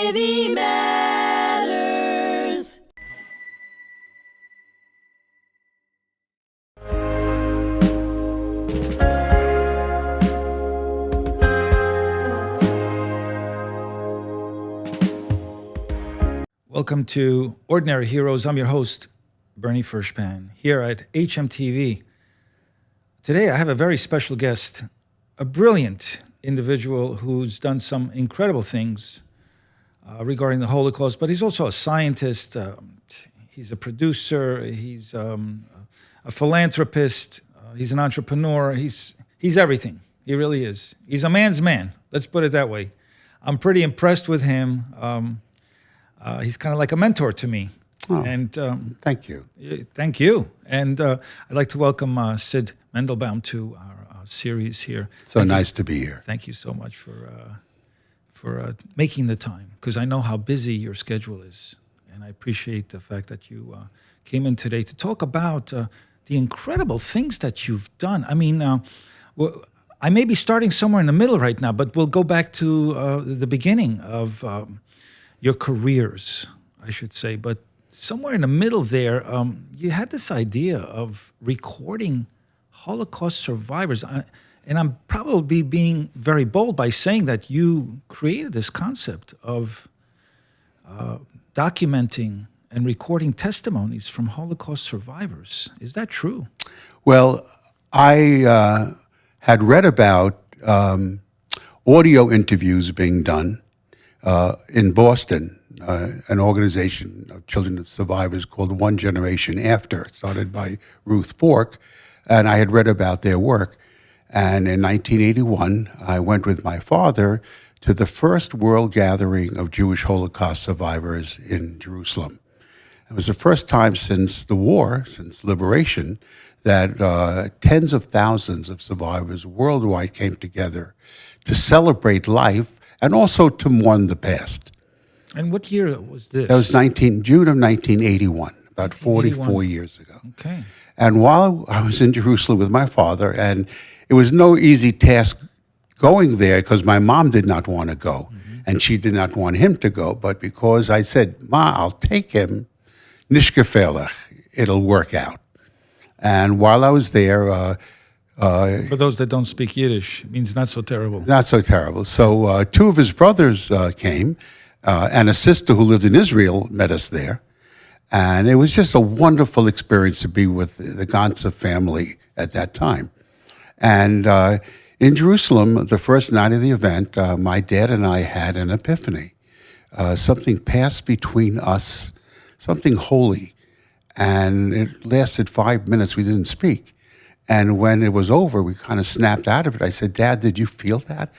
Society matters. Welcome to Ordinary Heroes. I'm your host, Bernie Furshpan, here at HMTV. Today I have a very special guest, a brilliant individual who's done some incredible things regarding the Holocaust, but he's also a scientist, he's a producer, he's a philanthropist, he's an entrepreneur, he's everything. He really is. He's a man's man, let's put it that way. I'm pretty impressed with him. He's kind of like a mentor to me. Oh, and thank you. Thank you. And I'd like to welcome Syd Mandelbaum to our series here. So nice to be here. Thank you so much for making the time, because I know how busy your schedule is. And I appreciate the fact that you came in today to talk about the incredible things that you've done. I mean, I may be starting somewhere in the middle right now, but we'll go back to the beginning of your careers, I should say. But somewhere in the middle there, you had this idea of recording Holocaust survivors. And I'm probably being very bold by saying that you created this concept of documenting and recording testimonies from Holocaust survivors. Is that true? Well, I had read about audio interviews being done in Boston, an organization of children of survivors called One Generation After, started by Ruth Bork, and I had read about their work. And in 1981, I went with my father to the first world gathering of Jewish Holocaust survivors in Jerusalem. It was the first time since the war, since liberation, that tens of thousands of survivors worldwide came together to celebrate life and also to mourn the past. And what year was this? That was June of 1981, about 44 years ago. Okay. And while I was in Jerusalem with my father, and it was no easy task going there because my mom did not want to go, and she did not want him to go. But because I said, Ma, I'll take him, nicht gefährlich, it'll work out. And while I was there... for those that don't speak Yiddish, it means not so terrible. Not so terrible. So two of his brothers came, and a sister who lived in Israel met us there. And it was just a wonderful experience to be with the Gantza family at that time. And in Jerusalem, the first night of the event, my dad and I had an epiphany. Something passed between us, something holy. And it lasted 5 minutes. We didn't speak. And when it was over, we kind of snapped out of it. I said, Dad, did you feel that?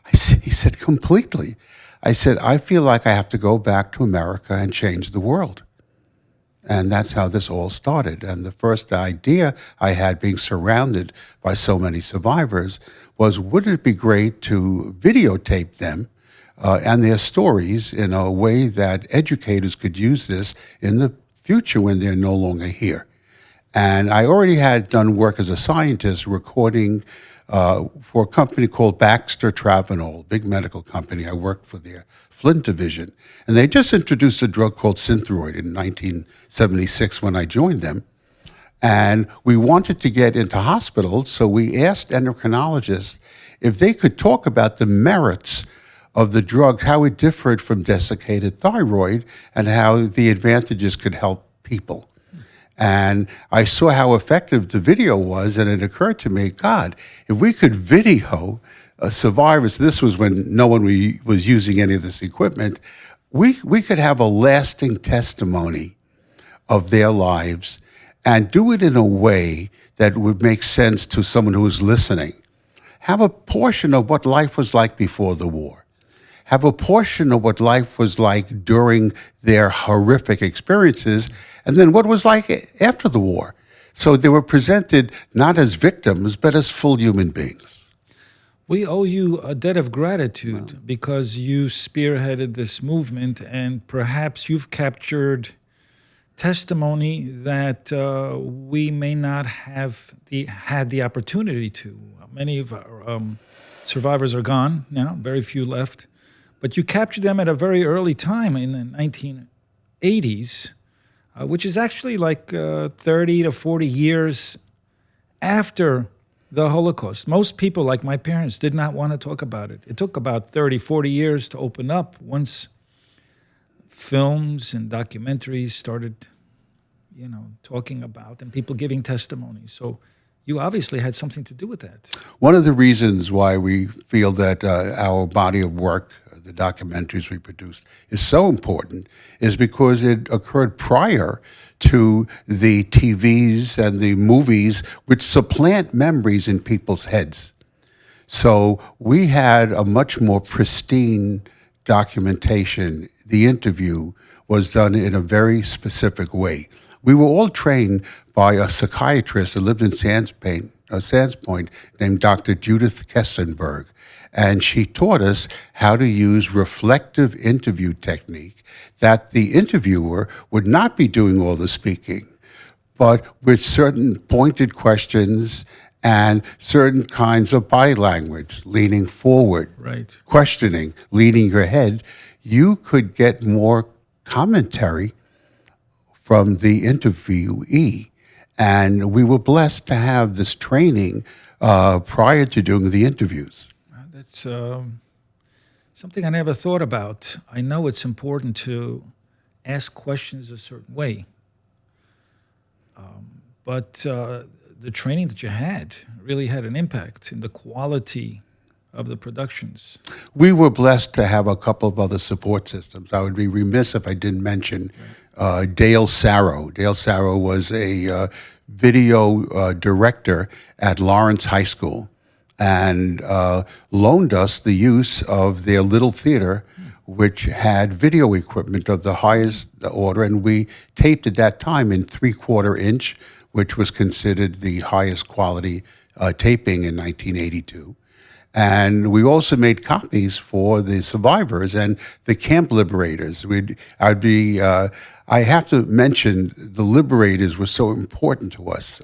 He said, completely. I said, I feel like I have to go back to America and change the world. And that's how this all started. And the first idea I had, being surrounded by so many survivors, was wouldn't it be great to videotape them and their stories in a way that educators could use this in the future when they're no longer here. And I already had done work as a scientist recording for a company called Baxter Travenol, big medical company. I worked for their Flint division. And they just introduced a drug called Synthroid in 1976 when I joined them. And we wanted to get into hospitals, so we asked endocrinologists if they could talk about the merits of the drug, how it differed from desiccated thyroid, and how the advantages could help people. And I saw how effective the video was, and it occurred to me, God, if we could video survivors, this was when no one was using any of this equipment, we could have a lasting testimony of their lives and do it in a way that would make sense to someone who is listening. Have a portion of what life was like before the war. Have a portion of what life was like during their horrific experiences, and then what was like after the war. So they were presented not as victims, but as full human beings. We owe you a debt of gratitude because you spearheaded this movement, and perhaps you've captured testimony that we may not have had the opportunity to. Many of our survivors are gone now, very few left. But you captured them at a very early time in the 1980s, which is actually like 30 to 40 years after the Holocaust. Most people, like my parents, did not want to talk about it. It took about 30, 40 years to open up once films and documentaries started, talking about and people giving testimonies. So you obviously had something to do with that. One of the reasons why we feel that our body of work, the documentaries we produced, is so important is because it occurred prior to the TVs and the movies which supplant memories in people's heads. So we had a much more pristine documentation. The interview was done in a very specific way. We were all trained by a psychiatrist that lived in Sands Point named Dr. Judith Kestenberg. And she taught us how to use reflective interview technique, that the interviewer would not be doing all the speaking, but with certain pointed questions and certain kinds of body language, leaning forward, right, questioning, leaning your head, you could get more commentary from the interviewee. And we were blessed to have this training prior to doing the interviews. That's something I never thought about. I know it's important to ask questions a certain way, but the training that you had really had an impact in the quality of the productions. We were blessed to have a couple of other support systems. I would be remiss if I didn't mention Dale Sarrow. Dale Sarrow was a video director at Lawrence High School and loaned us the use of their little theater, which had video equipment of the highest order, and we taped at that time in 3/4 inch, which was considered the highest quality taping in 1982. And we also made copies for the survivors and the camp liberators. I have to mention the liberators were so important to us.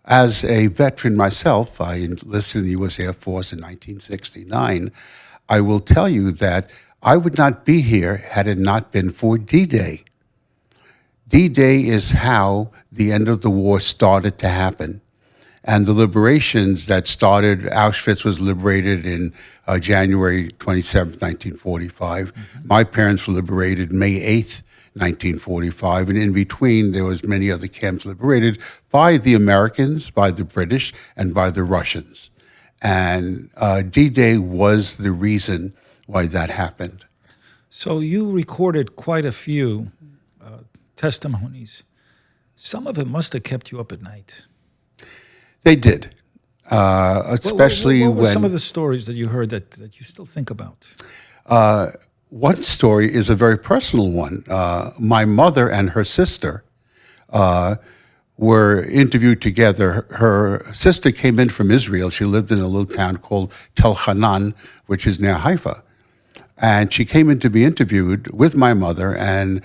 As a veteran myself, I enlisted in the U.S. Air Force in 1969. I will tell you that I would not be here had it not been for D-Day. D-Day is how the end of the war started to happen. And the liberations that started, Auschwitz was liberated in January 27th, 1945. Mm-hmm. My parents were liberated May 8th, 1945. And in between, there was many other camps liberated by the Americans, by the British, and by the Russians. And D-Day was the reason why that happened. So you recorded quite a few testimonies. Some of it must have kept you up at night. They did, especially what were when some of the stories that you heard that you still think about? One story is a very personal one. My mother and her sister were interviewed together. Her sister came in from Israel. She lived in a little town called Tel Hanan, which is near Haifa. And she came in to be interviewed with my mother, and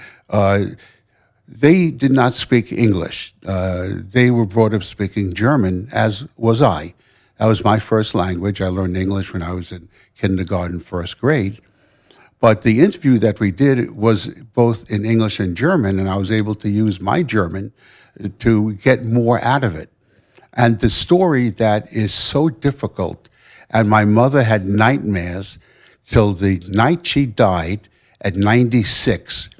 they did not speak English. They were brought up speaking German, as was I. That was my first language. I learned English when I was in kindergarten, first grade. But the interview that we did was both in English and German, and I was able to use my German to get more out of it. And the story that is so difficult, and my mother had nightmares till the night she died at 96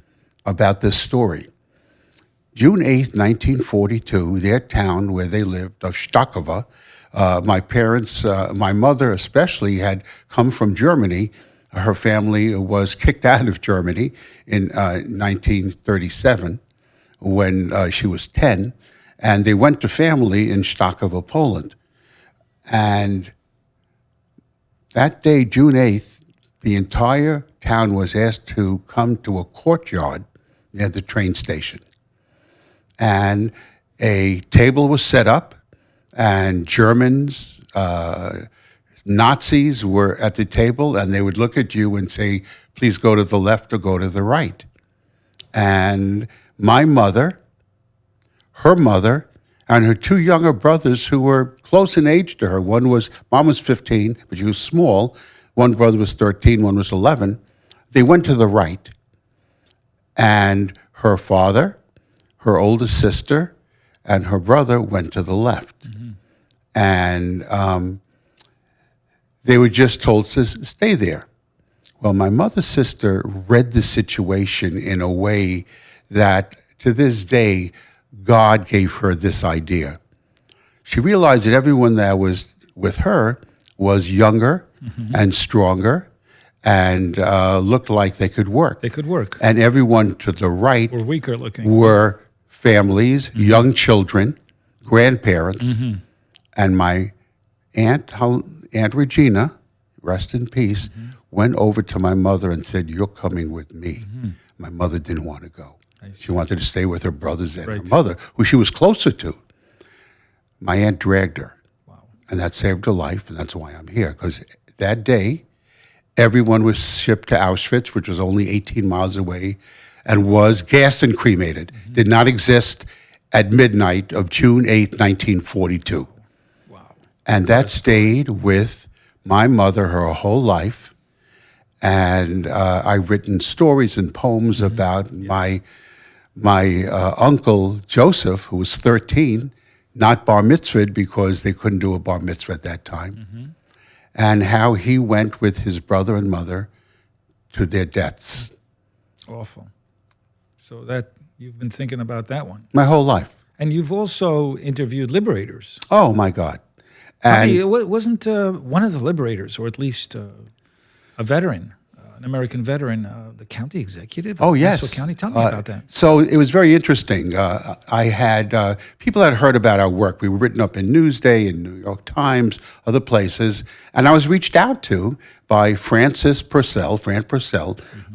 about this story. June 8th, 1942, their town where they lived, of Stakova, my parents, my mother especially, had come from Germany. Her family was kicked out of Germany in 1937 when she was 10, and they went to family in Stakova, Poland. And that day, June 8th, the entire town was asked to come to a courtyard near the train station. And a table was set up, and Germans, Nazis were at the table, and they would look at you and say, please go to the left or go to the right. And my mother, her mother, and her two younger brothers who were close in age to her, mom was 15, but she was small, One brother was 13, one was 11. They went to the right, and her father, her older sister, and her brother went to the left. And they were just told to stay there. Well, my mother's sister read the situation in a way that, to this day, God gave her this idea. She realized that everyone that was with her was younger and stronger and looked like they could work. They could work. And everyone to the right Or weaker looking. were families, young children, grandparents, and my Aunt Regina, rest in peace, went over to my mother and said, "You're coming with me." My mother didn't want to go. She wanted to stay with her brothers and her mother, who she was closer to. My aunt dragged her, and that saved her life, and that's why I'm here, because that day, everyone was shipped to Auschwitz, which was only 18 miles away, and was gassed and cremated. Did not exist at midnight of June 8th, 1942. And that stayed with my mother her whole life. And I've written stories and poems about my uncle Joseph, who was 13, not bar mitzvahed because they couldn't do a bar mitzvah at that time, and how he went with his brother and mother to their deaths. Awful. So that you've been thinking about that one. My whole life. And you've also interviewed liberators. Oh, my God. And Wasn't one of the liberators, or at least a veteran, an American veteran, the county executive? Oh, yes. Nassau County. Tell me about that. So it was very interesting. I had people had heard about our work. We were written up in Newsday, in New York Times, other places. And I was reached out to by Fran Purcell,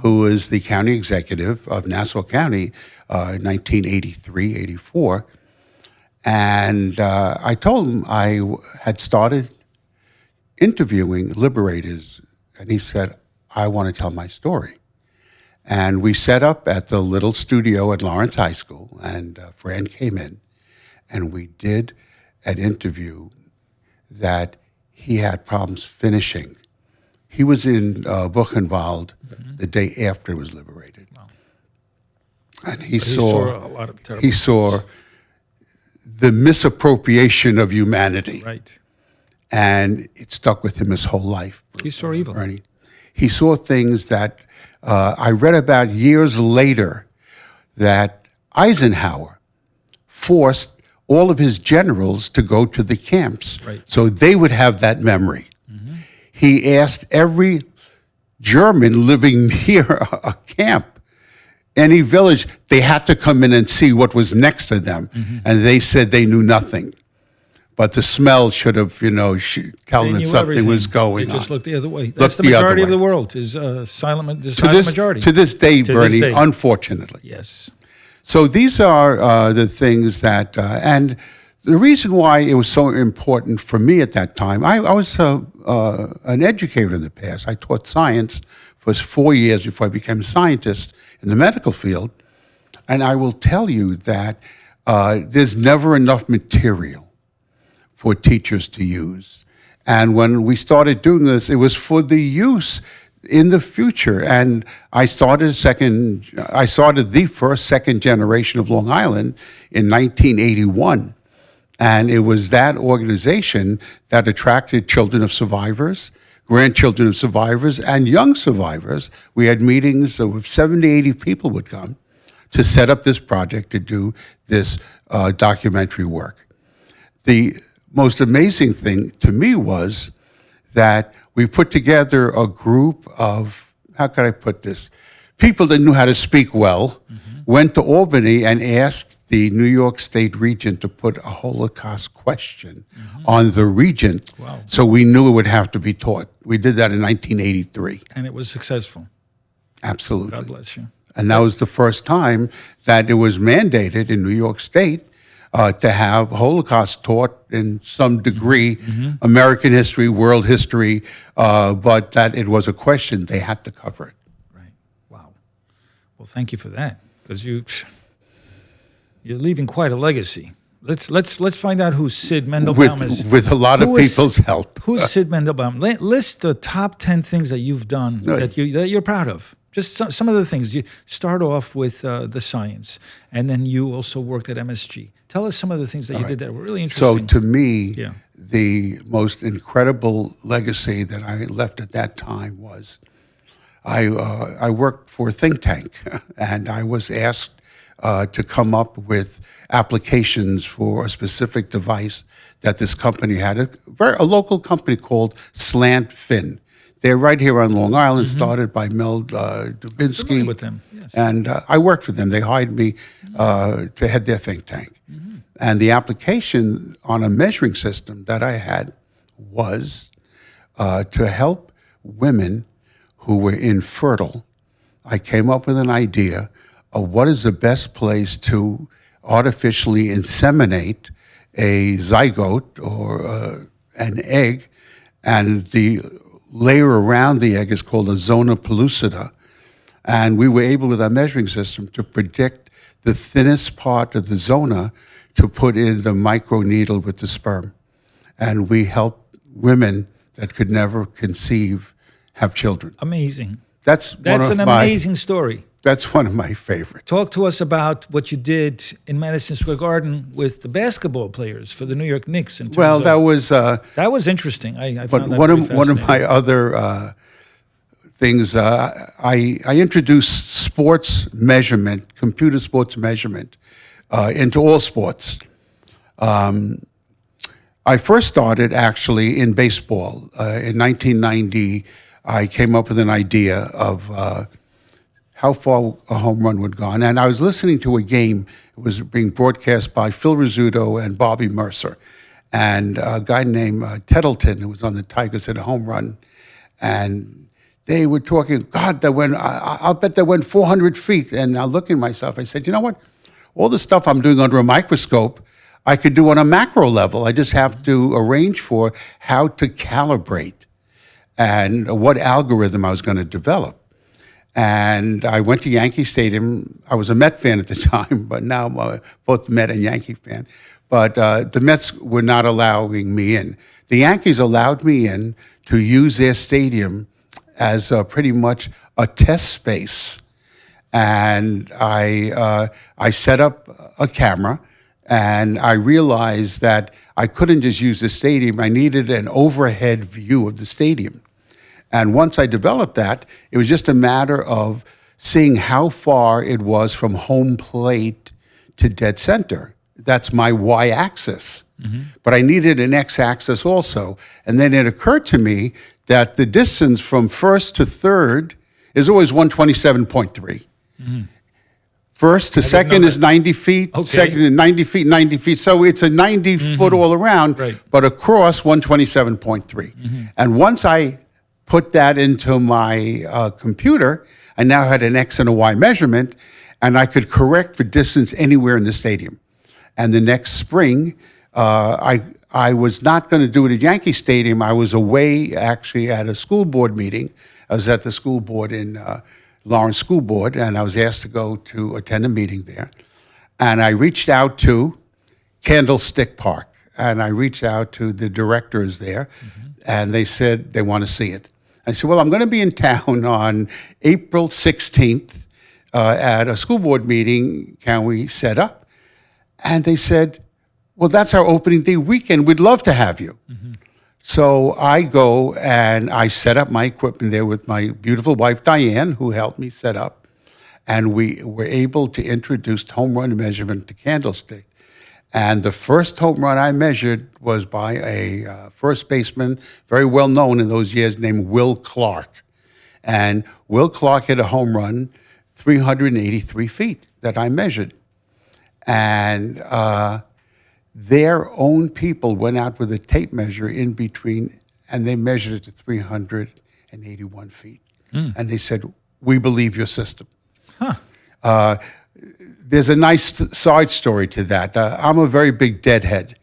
who is the county executive of Nassau County in 1983, 84. And I told him I had started interviewing liberators, and he said, "I want to tell my story." And we set up at the little studio at Lawrence High School, and Fran came in, and we did an interview that he had problems finishing. He was in Buchenwald the day after it was liberated. Wow. And he saw a lot of terrible He saw the misappropriation of humanity. Right. And it stuck with him his whole life. He saw evil. Bernie. He saw things that I read about years later, that Eisenhower forced all of his generals to go to the camps so they would have that memory. He asked every German living near a camp, any village, they had to come in and see what was next to them. And they said they knew nothing. But the smell should have, telling them something was going on. They just looked the other way. That's the majority of the world, is silent majority. To this day, Bernie, unfortunately. Yes. So these are the things that, and the reason why it was so important for me at that time, I was an educator in the past. I taught science for 4 years before I became a scientist in the medical field. And I will tell you that there's never enough material for teachers to use. And when we started doing this, it was for the use in the future. And I started the first second generation of Long Island in 1981. And it was that organization that attracted children of survivors, grandchildren of survivors, and young survivors. We had meetings of 70, 80 people would come to set up this project to do this documentary work. The most amazing thing to me was that we put together a group of, how can I put this, people that knew how to speak well, went to Albany and asked the New York State Regent to put a Holocaust question on the Regent. Wow. So we knew it would have to be taught. We did that in 1983. And it was successful. Absolutely. God bless you. And that was the first time that it was mandated in New York State to have Holocaust taught in some degree, American history, world history, but that it was a question, they had to cover it. Right. Wow. Well, thank you for that, because you're leaving quite a legacy. Let's find out who Syd Mandelbaum is. With a lot of people's help. Who's Syd Mandelbaum? List the top 10 things that you've done that you're proud of. Just some of the things. You start off with the science, and then you also worked at MSG. Tell us some of the things that you did that were really interesting. So to me, the most incredible legacy that I left at that time was I worked for a think tank, and I was asked to come up with applications for a specific device that this company had, a local company called Slant Fin. They're right here on Long Island, started by Mel Dubinsky. With them, yes. And I worked for them. They hired me to head their think tank. And the application on a measuring system that I had was to help women who were infertile. I came up with an idea of what is the best place to artificially inseminate a zygote or an egg, and the layer around the egg is called a zona pellucida. And we were able, with our measuring system, to predict the thinnest part of the zona to put in the microneedle with the sperm. And we helped women that could never conceive have children. Amazing. That's an amazing story. That's one of my favorites. Talk to us about what you did in Madison Square Garden with the basketball players for the New York Knicks. Well, that was interesting. I found that one of my other things. I introduced sports measurement, computer sports measurement, into all sports. I first started actually in baseball. In 1990, I came up with an idea of how far a home run would go. And I was listening to a game. It was being broadcast by Phil Rizzuto and Bobby Mercer. And a guy named Tettleton, who was on the Tigers, hit a home run. And they were talking, God, I'll bet they went 400 feet. And I looked at myself, I said, you know what? All the stuff I'm doing under a microscope, I could do on a macro level. I just have to arrange for how to calibrate and what algorithm I was going to develop. And I went to Yankee Stadium. I was a Met fan at the time, but now I'm both Met and Yankee fan. But the Mets were not allowing me in. The Yankees allowed me in to use their stadium as pretty much a test space. And I set up a camera, and I realized that I couldn't just use the stadium. I needed an overhead view of the stadium. And once I developed that, it was just a matter of seeing how far it was from home plate to dead center. That's my y-axis. But I needed an x-axis also. And then it occurred to me that the distance from first to third is always 127.3. First to second is 90 feet, second is 90 feet, 90 feet. So it's a 90 foot all around, but across 127.3. And once I put that into my computer, I now had an X and a Y measurement, and I could correct for distance anywhere in the stadium. And the next spring, I was not going to do it at Yankee Stadium. I was away actually at a school board meeting. I was at the school board in Lawrence School Board, and I was asked to go to attend a meeting there. And I reached out to Candlestick Park, and I reached out to the directors there, and they said they want to see it. I said, well, I'm going to be in town on April 16th at a school board meeting. Can we set up? And they said, well, that's our opening day weekend. We'd love to have you. So I go and I set up my equipment there with my beautiful wife, Diane, who helped me set up. And we were able to introduce home run measurement to Candlestick. And the first home run I measured was by a first baseman, very well known in those years, named Will Clark. And Will Clark hit a home run 383 feet that I measured. And their own people went out with a tape measure in between, and they measured it to 381 feet. And they said, we believe your system. There's a nice side story to that. I'm a very big Deadhead.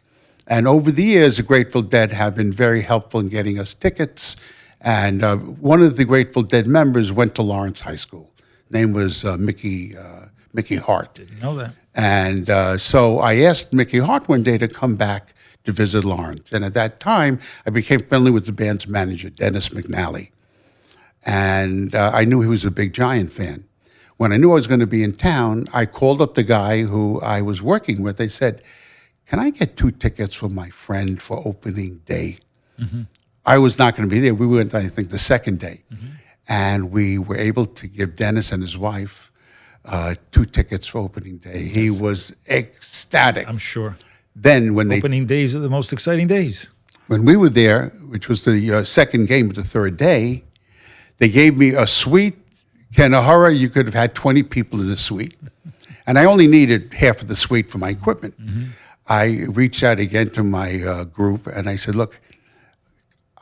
And over the years, the Grateful Dead have been very helpful in getting us tickets. And one of the Grateful Dead members went to Lawrence High School. Name was Mickey Hart. Didn't know that. And so I asked Mickey Hart one day to come back to visit Lawrence. And at that time, I became friendly with the band's manager, Dennis McNally. And I knew he was a big Giant fan. When I knew I was going to be in town, I called up the guy who I was working with. They said, can I get 2 tickets for my friend for opening day? Mm-hmm. I was not going to be there. We went, I think, the second day. Mm-hmm. And we were able to give Dennis and his wife 2 tickets for opening day. He was ecstatic. I'm sure. Then when opening days are the most exciting days. When we were there, which was the second game of the third day, they gave me a suite. Kanahara, you could have had 20 people in the suite. And I only needed half of the suite for my equipment. Mm-hmm. I reached out again to my group and I said, look,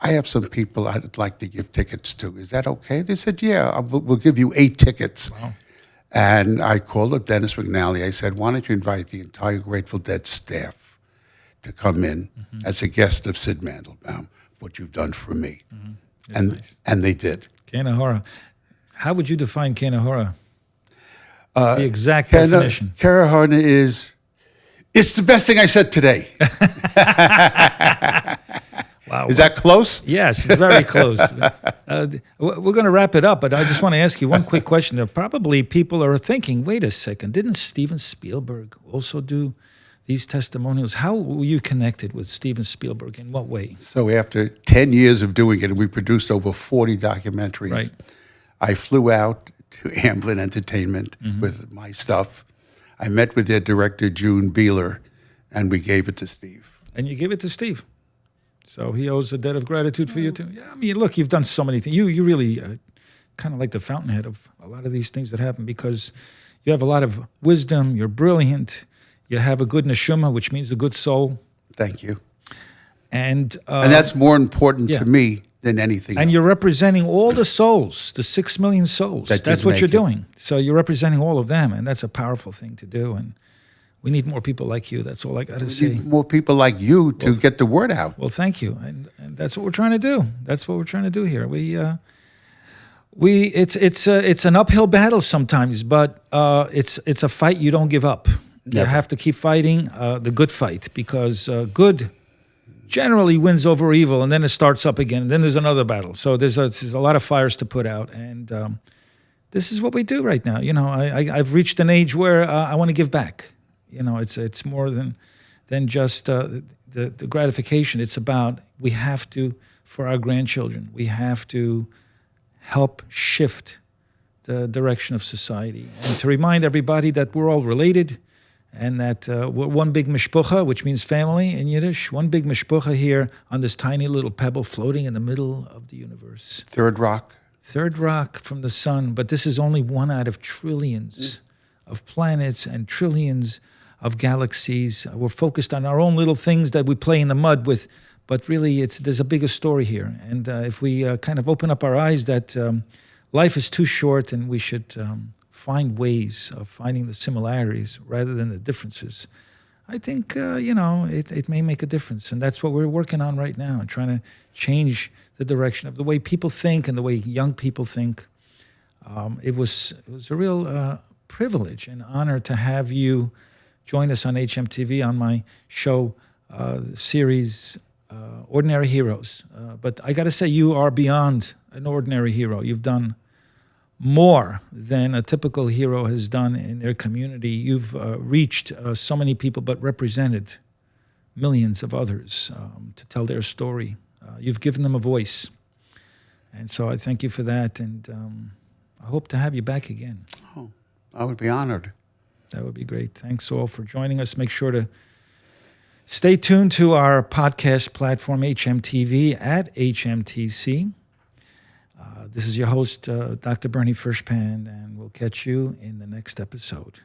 I have some people I'd like to give tickets to. Is that okay? They said, yeah, we'll give you 8 tickets. Wow. And I called up Dennis McNally. I said, why don't you invite the entire Grateful Dead staff to come in as a guest of Syd Mandelbaum, what you've done for me. Mm-hmm. And they did. Kanahara. How would you define Kanahara? The exact definition. Kanahara is, it's the best thing I said today. Wow. Is that close? Yes, very close. We're going to wrap it up, but I just want to ask you one quick question. There probably people are thinking, wait a second, didn't Steven Spielberg also do these testimonials? How were you connected with Steven Spielberg? In what way? So after 10 years of doing it, we produced over 40 documentaries. Right. I flew out to Amblin Entertainment with my stuff. I met with their director, June Beeler, and we gave it to Steve. And you gave it to Steve. So he owes a debt of gratitude for you too. Yeah, I mean, look, you've done so many things. You really kind of like the fountainhead of a lot of these things that happen because you have a lot of wisdom. You're brilliant. You have a good neshama, which means a good soul. Thank you. And that's more important to me than anything and else. You're representing all the souls, the 6 million souls. That's what you're doing. So you're representing all of them, and that's a powerful thing to do. And we need more people like you. That's all I got to say. We need more people like you to get the word out. Well, thank you, and that's what we're trying to do. That's what we're trying to do here. It's an uphill battle sometimes, but it's a fight you don't give up. Never. You have to keep fighting the good fight because good generally wins over evil, and then it starts up again, and then there's another battle. So there's a lot of fires to put out, and this is what we do right now. You know, I've reached an age where I want to give back. You know, it's more than just the gratification. It's about we have to, for our grandchildren, we have to help shift the direction of society and to remind everybody that we're all related and that we're one big mishpachah, which means family in Yiddish, one big mishpachah here on this tiny little pebble floating in the middle of the universe. Third rock from the sun, but this is only one out of trillions of planets and trillions of galaxies. We're focused on our own little things that we play in the mud with, but really there's a bigger story here. And if we kind of open up our eyes that life is too short and we should find ways of finding the similarities rather than the differences, I think, it may make a difference. And that's what we're working on right now and trying to change the direction of the way people think and the way young people think. It was a real privilege and honor to have you join us on HMTV on my show series, Ordinary Heroes. But I got to say, you are beyond an ordinary hero. You've done more than a typical hero has done in their community. You've reached so many people, but represented millions of others to tell their story. You've given them a voice. And so I thank you for that. And I hope to have you back again. Oh, I would be honored. That would be great. Thanks all for joining us. Make sure to stay tuned to our podcast platform, HMTV, at HMTC. This is your host, Dr. Bernie Furshpan, and we'll catch you in the next episode.